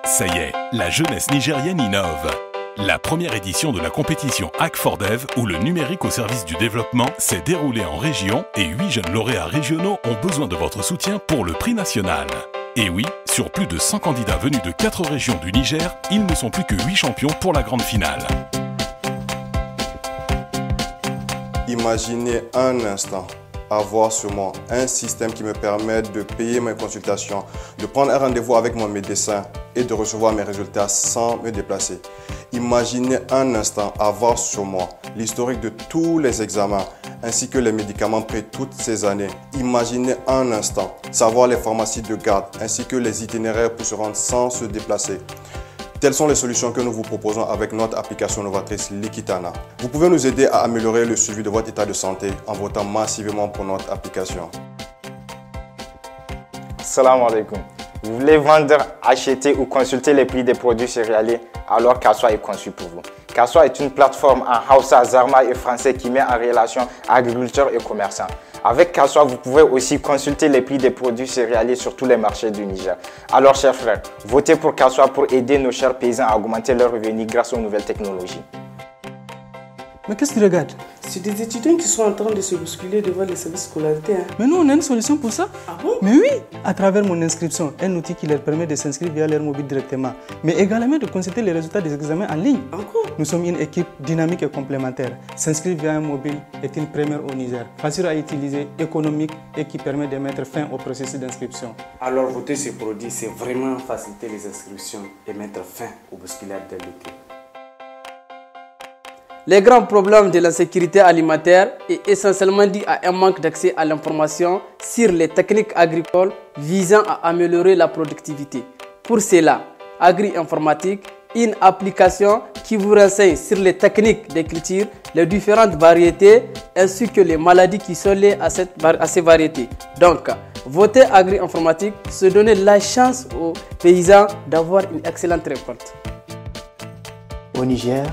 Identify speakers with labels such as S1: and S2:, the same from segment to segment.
S1: Ça y est, la jeunesse nigérienne innove. La première édition de la compétition Hack4Dev, où le numérique au service du développement, s'est déroulée en région et 8 jeunes lauréats régionaux ont besoin de votre soutien pour le prix national. Et oui, sur plus de 100 candidats venus de 4 régions du Niger, ils ne sont plus que 8 champions pour la grande finale.
S2: Imaginez un instant avoir sur moi un système qui me permet de payer mes consultations, de prendre un rendez-vous avec mon médecin et de recevoir mes résultats sans me déplacer. Imaginez un instant avoir sur moi l'historique de tous les examens ainsi que les médicaments pris toutes ces années. Imaginez un instant savoir les pharmacies de garde ainsi que les itinéraires pour se rendre sans se déplacer. Telles sont les solutions que nous vous proposons avec notre application novatrice Likitana. Vous pouvez nous aider à améliorer le suivi de votre état de santé en votant massivement pour notre application.
S3: Salam alaikum. Vous voulez vendre, acheter ou consulter les prix des produits céréaliers? Alors Kaswa est conçu pour vous. Kaswa est une plateforme en Hausa, Zarma et français qui met en relation agriculteurs et commerçants. Avec Kaswa, vous pouvez aussi consulter les prix des produits céréaliers sur tous les marchés du Niger. Alors chers frères, votez pour Kaswa pour aider nos chers paysans à augmenter leurs revenus grâce aux nouvelles technologies.
S4: Mais qu'est-ce que tu regardes?
S5: C'est des étudiants qui sont en train de se bousculer devant les services scolarités.
S4: Mais nous, on a une solution pour ça.
S5: Ah bon?
S4: Mais oui, à travers mon inscription, un outil qui leur permet de s'inscrire via leur mobile directement, mais également de consulter les résultats des examens en ligne.
S5: Encore?
S4: Nous sommes une équipe dynamique et complémentaire. S'inscrire via un mobile est une première au Niger, facile à utiliser, économique et qui permet de mettre fin au processus d'inscription.
S5: Alors voter ces produits, c'est vraiment faciliter les inscriptions et mettre fin aux bousculades de l'équipe.
S6: Les grands problèmes de la sécurité alimentaire est essentiellement dû à un manque d'accès à l'information sur les techniques agricoles visant à améliorer la productivité. Pour cela, Agri-Informatique, une application qui vous renseigne sur les techniques de culture, les différentes variétés ainsi que les maladies qui sont liées à ces variétés. Donc, voter Agri-Informatique, se donner la chance aux paysans d'avoir une excellente récolte.
S7: Au Niger,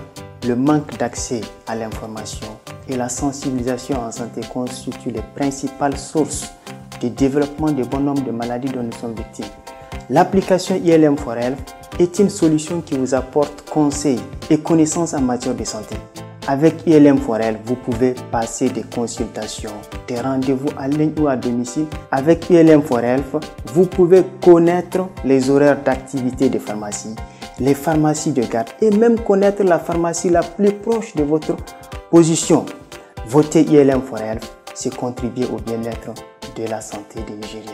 S7: le manque d'accès à l'information et la sensibilisation en santé constituent les principales sources de développement de bon nombre de maladies dont nous sommes victimes. L'application ILM4Health est une solution qui vous apporte conseils et connaissances en matière de santé. Avec ILM4Health, vous pouvez passer des consultations, des rendez-vous en ligne ou à domicile. Avec ILM4Health, vous pouvez connaître les horaires d'activité des pharmacies, les pharmacies de garde et même connaître la pharmacie la plus proche de votre position. Voter ILM4Health, c'est contribuer au bien-être de la santé des Nigériens.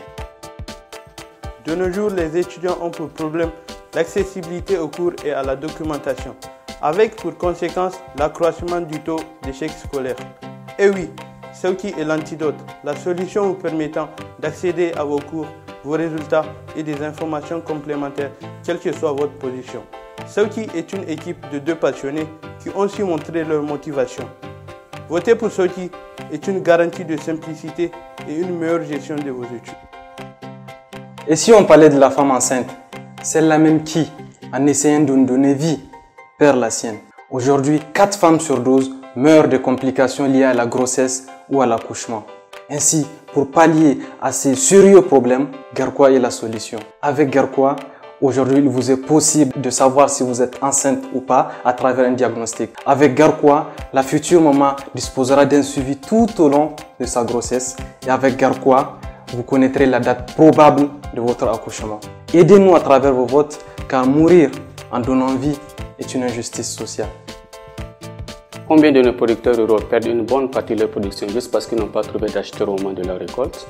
S8: De nos jours, les étudiants ont pour problème l'accessibilité aux cours et à la documentation, avec pour conséquence l'accroissement du taux d'échec scolaire. Et oui, Sawki est l'antidote, la solution vous permettant d'accéder à vos cours, vos résultats et des informations complémentaires, quelle que soit votre position. Sawki est une équipe de 2 passionnés qui ont su montrer leur motivation. Voter pour Sawki est une garantie de simplicité et une meilleure gestion de vos études.
S9: Et si on parlait de la femme enceinte, celle-là même qui, en essayant de nous donner vie, perd la sienne. Aujourd'hui, 4 femmes sur 12 meurent de complications liées à la grossesse ou à l'accouchement. Ainsi, pour pallier à ces sérieux problèmes, Garquois est la solution. Avec Garquois, aujourd'hui, il vous est possible de savoir si vous êtes enceinte ou pas à travers un diagnostic. Avec Garquois, la future maman disposera d'un suivi tout au long de sa grossesse. Et avec Garquois, vous connaîtrez la date probable de votre accouchement. Aidez-nous à travers vos votes, car mourir en donnant vie est une injustice sociale.
S10: Combien de nos producteurs ruraux perdent une bonne partie de leur production juste parce qu'ils n'ont pas trouvé d'acheteurs au moment de leur récolte?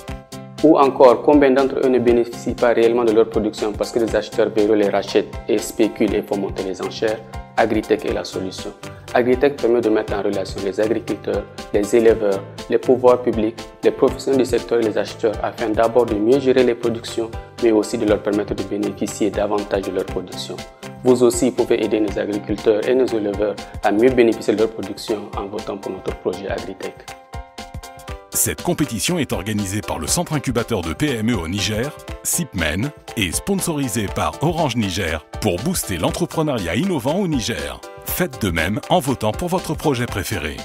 S10: Ou encore, combien d'entre eux ne bénéficient pas réellement de leur production parce que les acheteurs véreux les rachètent et spéculent et font monter les enchères? Agritech est la solution. Agritech permet de mettre en relation les agriculteurs, les éleveurs, les pouvoirs publics, les professionnels du secteur et les acheteurs afin d'abord de mieux gérer les productions, mais aussi de leur permettre de bénéficier davantage de leur production. Vous aussi pouvez aider nos agriculteurs et nos éleveurs à mieux bénéficier de leur production en votant pour notre projet Agritech.
S1: Cette compétition est organisée par le Centre Incubateur de PME au Niger, CIPMEN, et sponsorisée par Orange Niger pour booster l'entrepreneuriat innovant au Niger. Faites de même en votant pour votre projet préféré.